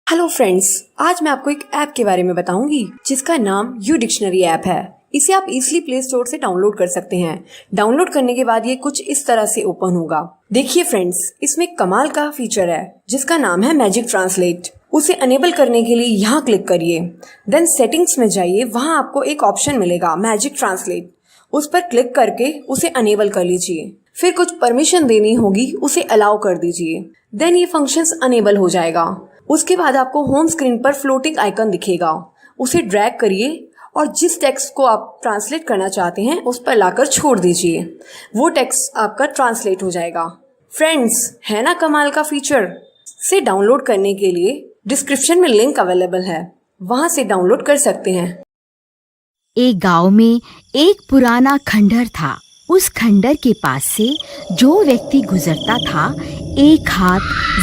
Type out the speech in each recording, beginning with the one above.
Hello friends, आज मैं आपको एक ऐप के बारे में बताऊंगी जिसका नाम यू डिक्शनरी ऐप है। इसे आप इजीली प्ले स्टोर से डाउनलोड कर सकते हैं। डाउनलोड करने के बाद ये कुछ इस तरह से ओपन होगा। देखिए फ्रेंड्स, इसमें कमाल का फीचर है जिसका नाम है मैजिक ट्रांसलेट। उसे अनेबल करने के लिए यहाँ क्लिक करिए, देन सेटिंग्स में जाइए। वहाँ आपको एक ऑप्शन मिलेगा मैजिक ट्रांसलेट, उस पर क्लिक करके उसे अनेबल कर लीजिए। फिर कुछ परमिशन देनी होगी, उसे अलाउ कर दीजिए। देन ये फंक्शंस अनेबल हो जाएगा। उसके बाद आपको होम स्क्रीन पर फ्लोटिंग आइकन दिखेगा, उसे ड्रैग करिए और जिस टेक्स्ट को आप ट्रांसलेट करना चाहते हैं उस पर लाकर छोड़ दीजिए। वो टेक्स्ट आपका ट्रांसलेट हो जाएगा। फ्रेंड्स, है ना कमाल का फीचर। से डाउनलोड करने के लिए डिस्क्रिप्शन में लिंक अवेलेबल है, वहां से डाउनलोड कर सकते हैं। एक गांव में एक पुराना खंडहर था। उस खंडहर के पास से जो व्यक्ति गुजरता था, एक हाथ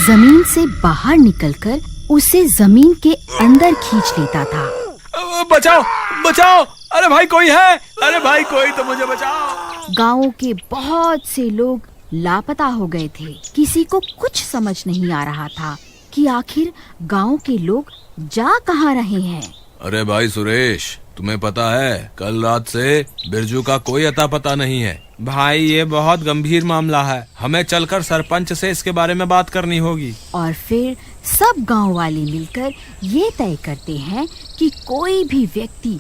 जमीन से बाहर निकलकर उसे जमीन के अंदर खींच लेता था। बचाओ बचाओ, अरे भाई कोई है, अरे भाई कोई तो मुझे बचाओ। गांव के बहुत से लोग लापता हो गए थे। किसी को कुछ समझ नहीं आ रहा था कि आखिर गांव के लोग जा कहाँ रहे हैं। अरे भाई सुरेश, तुम्हें पता है कल रात से बिरजू का कोई अता पता नहीं है। भाई ये बहुत गंभीर मामला है, हमें चलकर सरपंच से इसके बारे में बात करनी होगी। और फिर सब गांव वाले मिलकर ये तय करते हैं कि कोई भी व्यक्ति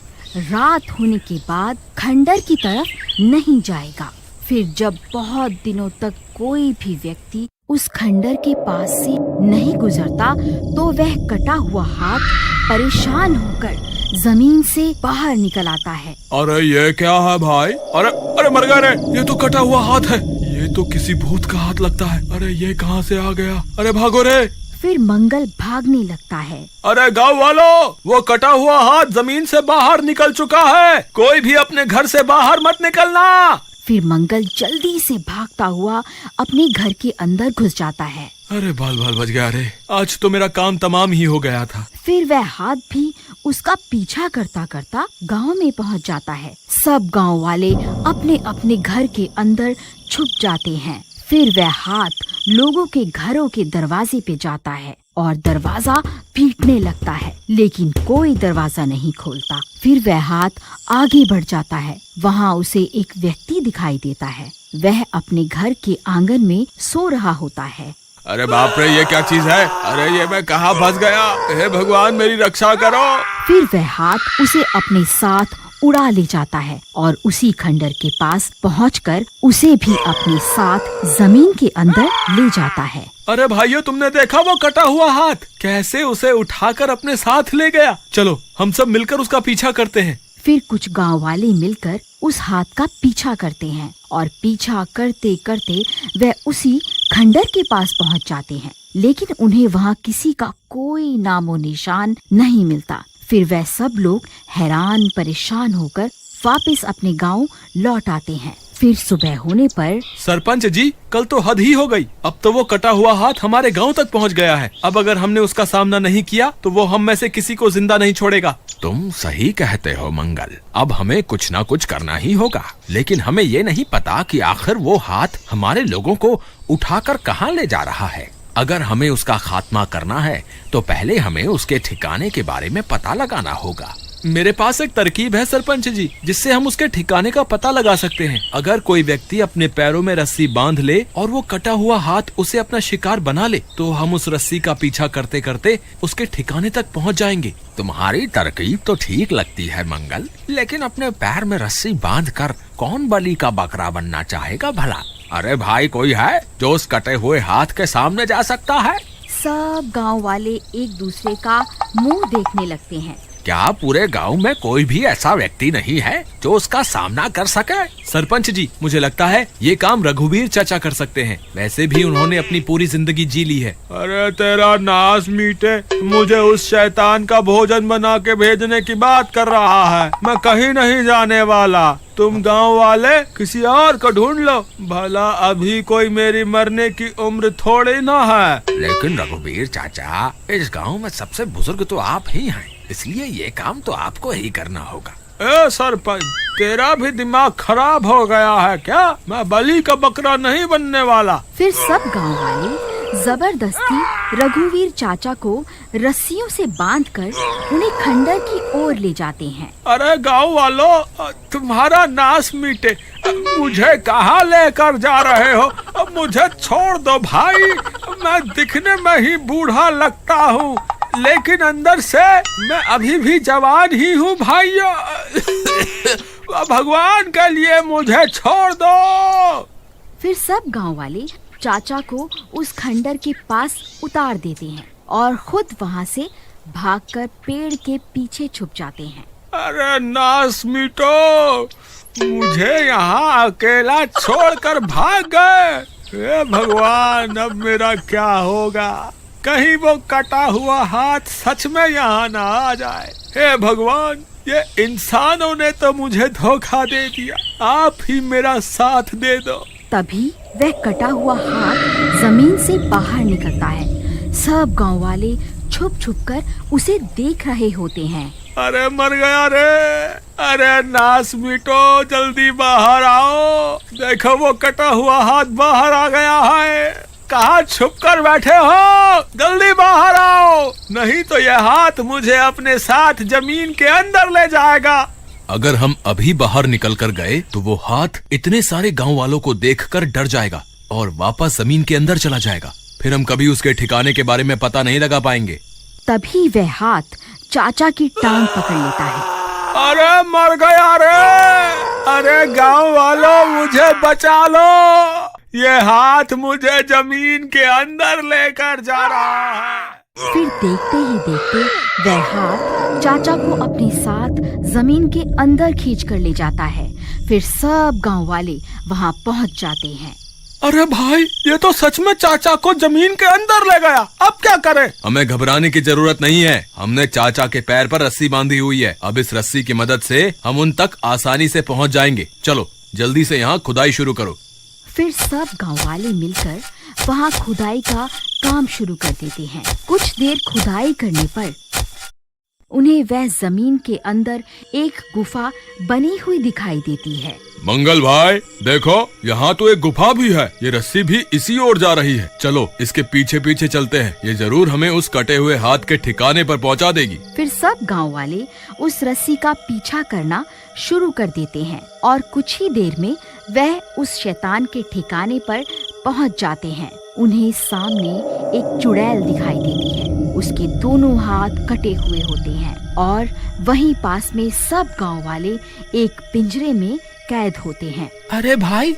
रात होने के बाद खंडहर की तरफ नहीं जाएगा। फिर जब बहुत दिनों तक कोई भी व्यक्ति उस खंडहर के पास से नहीं गुजरता तो वह कटा हुआ हाथ परेशान होकर जमीन से बाहर निकल आता है। अरे ये क्या है भाई? अरे अरे मर गए रे, ये तो कटा हुआ हाथ है। ये तो किसी भूत का हाथ लगता है। अरे ये कहाँ से आ गया? अरे भागो रे। फिर मंगल भागने लगता है। अरे गाँव वालों, वो कटा हुआ हाथ जमीन से बाहर निकल चुका है, कोई भी अपने घर से बाहर मत निकलना। फिर मंगल जल्दी से भागता हुआ अपने घर के अंदर घुस जाता है। अरे बाल बाल बच गया रे, आज तो मेरा काम तमाम ही हो गया था। फिर वह हाथ भी उसका पीछा करता करता गांव में पहुंच जाता है। सब गांव वाले अपने अपने घर के अंदर छुप जाते हैं। फिर वह हाथ लोगों के घरों के दरवाजे पे जाता है और दरवाजा पीटने लगता है, लेकिन कोई दरवाजा नहीं खोलता। फिर वह हाथ आगे बढ़ जाता है। वहाँ उसे एक व्यक्ति दिखाई देता है। वह अपने घर के आंगन में सो रहा होता है। अरे बाप रे, ये क्या चीज है? अरे ये मैं कहाँ फंस गया? हे भगवान मेरी रक्षा करो। फिर वह हाथ उसे अपने साथ उड़ा ले जाता है और उसी खंडहर के पास पहुंचकर उसे भी अपने साथ जमीन के अंदर ले जाता है। अरे भाइयों, तुमने देखा वो कटा हुआ हाथ कैसे उसे उठाकर अपने साथ ले गया? चलो हम सब मिलकर उसका पीछा करते हैं। फिर कुछ गांव वाले मिलकर उस हाथ का पीछा करते हैं और पीछा करते करते वह उसी खंडहर के पास पहुंच जाते हैं, लेकिन उन्हें वहां किसी का कोई नामो निशान नहीं मिलता। फिर वह सब लोग हैरान परेशान होकर वापस अपने गांव लौट आते हैं। फिर सुबह होने पर सरपंच जी, कल तो हद ही हो गई। अब तो वो कटा हुआ हाथ हमारे गांव तक पहुंच गया है। अब अगर हमने उसका सामना नहीं किया तो वो हम में से किसी को जिंदा नहीं छोड़ेगा। तुम सही कहते हो मंगल, अब हमें कुछ ना कुछ करना ही होगा, लेकिन हमें ये नहीं पता कि आखिर वो हाथ हमारे लोगों को उठाकर कहाँ ले जा रहा है। अगर हमें उसका खात्मा करना है तो पहले हमें उसके ठिकाने के बारे में पता लगाना होगा। मेरे पास एक तरकीब है सरपंच जी, जिससे हम उसके ठिकाने का पता लगा सकते हैं। अगर कोई व्यक्ति अपने पैरों में रस्सी बांध ले और वो कटा हुआ हाथ उसे अपना शिकार बना ले, तो हम उस रस्सी का पीछा करते करते उसके ठिकाने तक पहुंच जाएंगे। तुम्हारी तरकीब तो ठीक लगती है मंगल, लेकिन अपने पैर में रस्सी बांधकर कौन बलि का बकरा बनना चाहेगा भला? अरे भाई, कोई है जो उस कटे हुए हाथ के सामने जा सकता है? सब गांव वाले एक दूसरे का मुंह देखने लगते हैं। क्या पूरे गांव में कोई भी ऐसा व्यक्ति नहीं है जो उसका सामना कर सके? सरपंच जी, मुझे लगता है ये काम रघुवीर चाचा कर सकते हैं। वैसे भी उन्होंने अपनी पूरी जिंदगी जी ली है। अरे तेरा नास मीटे, मुझे उस शैतान का भोजन बना के भेजने की बात कर रहा है। मैं कहीं नहीं जाने वाला। तुम गांव वाले किसी और को ढूंढ लो, भला अभी कोई मेरी मरने की उम्र थोड़ी ना है। लेकिन रघुवीर चाचा, इस गांव में सबसे बुजुर्ग तो आप ही हैं, इसलिए ये काम तो आपको ही करना होगा। ए सरपंच, तेरा भी दिमाग खराब हो गया है क्या? मैं बलि का बकरा नहीं बनने वाला। फिर सब गांव वाले जबरदस्ती रघुवीर चाचा को रस्सियों से बांधकर उन्हें खंडर की ओर ले जाते हैं। अरे गांव वालों, तुम्हारा नाश मीटे, मुझे कहाँ लेकर जा रहे हो? मुझे छोड़ दो भाई, मैं दिखने में ही बूढ़ा लगता हूँ, लेकिन अंदर से मैं अभी भी जवान ही हूँ भाइयों। भगवान के लिए मुझे छोड़ दो। फिर सब गांव वाले चाचा को उस खंडर के पास उतार देते हैं और खुद वहाँ से भागकर पेड़ के पीछे छुप जाते हैं। अरे नास मीटो, मुझे यहाँ अकेला छोड़कर भाग गए। हे भगवान, अब मेरा क्या होगा? कहीं वो कटा हुआ हाथ सच में यहाँ ना आ जाए। हे भगवान, ये इंसानों ने तो मुझे धोखा दे दिया, आप ही मेरा साथ दे दो। तभी वह कटा हुआ हाथ जमीन से बाहर निकलता है। सब गांव वाले छुप छुप कर उसे देख रहे होते हैं। अरे मर गया रे! अरे नास मीटो, जल्दी बाहर आओ, देखो वो कटा हुआ हाथ बाहर आ गया है। कहाँ छुप कर बैठे हो? जल्दी बाहर आओ, नहीं तो यह हाथ मुझे अपने साथ जमीन के अंदर ले जाएगा। अगर हम अभी बाहर निकल कर गए तो वो हाथ इतने सारे गांव वालों को देखकर डर जाएगा और वापस जमीन के अंदर चला जाएगा। फिर हम कभी उसके ठिकाने के बारे में पता नहीं लगा पाएंगे। तभी वह हाथ चाचा की टांग पकड़ लेता है। अरे मर गया रे! अरे गांव वालों, मुझे बचा लो, ये हाथ मुझे जमीन के अंदर लेकर जा रहा है। फिर देखते ही देखते वह हाथ चाचा को अपने साथ जमीन के अंदर खींच कर ले जाता है। फिर सब गांव वाले वहां पहुंच जाते हैं। अरे भाई, ये तो सच में चाचा को जमीन के अंदर ले गया, अब क्या करें? हमें घबराने की जरूरत नहीं है, हमने चाचा के पैर पर रस्सी बांधी हुई है। अब इस रस्सी की मदद से हम उन तक आसानी से पहुंच जाएंगे। चलो जल्दी से यहाँ खुदाई शुरू करो। फिर सब गांव वाले मिलकर वहां खुदाई का काम शुरू कर देते हैं। कुछ देर खुदाई करने पर उन्हें वह जमीन के अंदर एक गुफा बनी हुई दिखाई देती है। मंगल भाई देखो, यहाँ तो एक गुफा भी है, ये रस्सी भी इसी ओर जा रही है। चलो इसके पीछे पीछे चलते हैं, ये जरूर हमें उस कटे हुए हाथ के ठिकाने पर पहुँचा देगी। फिर सब गांव वाले उस रस्सी का पीछा करना शुरू कर देते हैं और कुछ ही देर में वह उस शैतान के ठिकाने पर पहुंच जाते हैं। उन्हें सामने एक चुड़ैल दिखाई देती है, उसके दोनों हाथ कटे हुए होते हैं और वहीं पास में सब गांव वाले एक पिंजरे में कैद होते हैं। अरे भाई,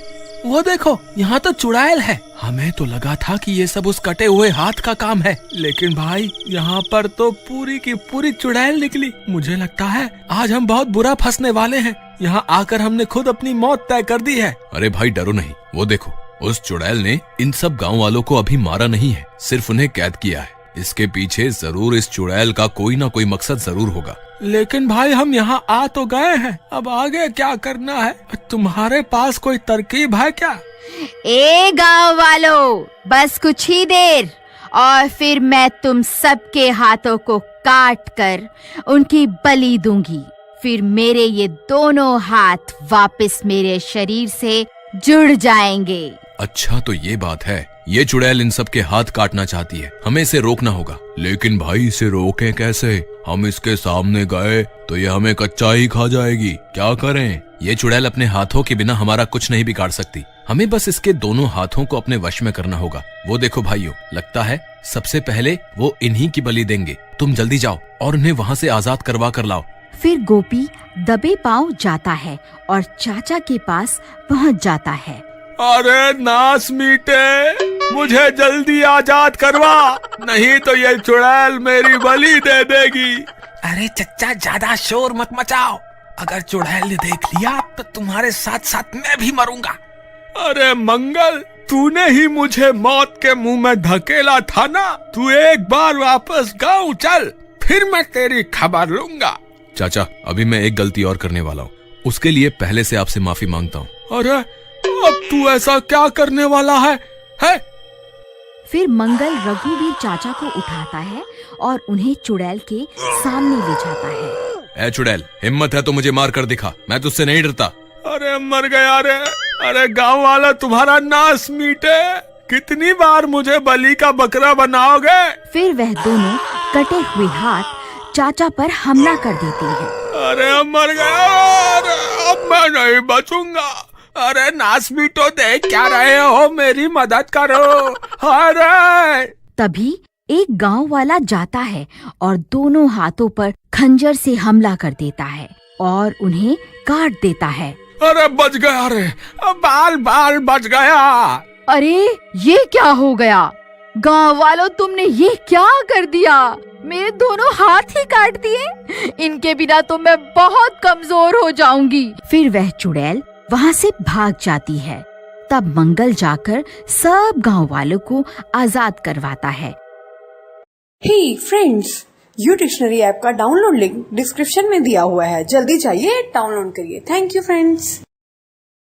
वो देखो, यहाँ तो चुड़ैल है। हमें तो लगा था कि ये सब उस कटे हुए हाथ का काम है, लेकिन भाई यहाँ पर तो पूरी की पूरी चुड़ैल निकली। मुझे लगता है आज हम बहुत बुरा फंसने वाले हैं। यहाँ आकर हमने खुद अपनी मौत तय कर दी है। अरे भाई डरो नहीं, वो देखो, उस चुड़ैल ने इन सब गांव वालों को अभी मारा नहीं है, सिर्फ उन्हें कैद किया है। इसके पीछे जरूर इस चुड़ैल का कोई ना कोई मकसद जरूर होगा। लेकिन भाई हम यहाँ आ तो गए हैं, अब आगे क्या करना है? तुम्हारे पास कोई तरकीब है क्या? ए गांव वालों, बस कुछ ही देर और फिर मैं तुम सबके हाथों को काट कर उनकी बलि दूंगी। फिर मेरे ये दोनों हाथ वापस मेरे शरीर से जुड़ जाएंगे। अच्छा तो ये बात है, ये चुड़ैल इन सब के हाथ काटना चाहती है, हमें इसे रोकना होगा। लेकिन भाई इसे रोकें कैसे? हम इसके सामने गए तो ये हमें कच्चा ही खा जाएगी, क्या करें? ये चुड़ैल अपने हाथों के बिना हमारा कुछ नहीं बिगाड़ सकती, हमें बस इसके दोनों हाथों को अपने वश में करना होगा। वो देखो भाइयों, लगता है सबसे पहले वो इन्हीं की बलि देंगे। तुम जल्दी जाओ और उन्हें वहाँ से आजाद करवा कर लाओ। फिर गोपी दबे पांव जाता है और चाचा के पास पहुँच जाता है। अरे नास मीटे, मुझे जल्दी आजाद करवा, नहीं तो ये चुड़ैल मेरी बलि दे देगी। अरे चच्चा, ज्यादा शोर मत मचाओ, अगर चुड़ैल ने देख लिया तो तुम्हारे साथ साथ मैं भी मरूंगा। अरे मंगल, तूने ही मुझे मौत के मुंह में धकेला था ना, तू एक बार वापस गाँव चल, फिर मैं तेरी खबर लूंगा। चाचा, अभी मैं एक गलती और करने वाला हूँ, उसके लिए पहले से आपसे माफी मांगता हूँ। अरे अब तू ऐसा क्या करने वाला है? फिर मंगल रघुवीर चाचा को उठाता है और उन्हें चुड़ैल के सामने ले जाता है। ए चुड़ैल, हिम्मत है तो मुझे मार कर दिखा, मैं तुझसे नहीं डरता। अरे मर गया रे! अरे गांव वाला तुम्हारा नाश मीटे, कितनी बार मुझे बलि का बकरा बनाओगे? फिर वह दोनों कटे हुए हाथ चाचा पर हमला कर देते हैं। अरे मर गया, अरे अब मैं नहीं बचूंगा। अरे नाश भी तो देख क्या रहे हो, मेरी मदद करो। अरे तभी एक गांव वाला जाता है और दोनों हाथों पर खंजर से हमला कर देता है और उन्हें काट देता है। अरे बच गया, अरे बाल बाल बच गया। अरे ये क्या हो गया? गांव वालों, तुमने ये क्या कर दिया? मेरे दोनों हाथ ही काट दिए। इनके बिना तो मैं बहुत कमजोर हो जाऊंगी। फिर वह चुड़ैल वहाँ से भाग जाती है। तब मंगल जाकर सब गांव वालों को आजाद करवाता है। Hey friends, U dictionary app का डाउनलोड लिंक डिस्क्रिप्शन में दिया हुआ है, जल्दी जाइए डाउनलोड करिए। Thank you friends.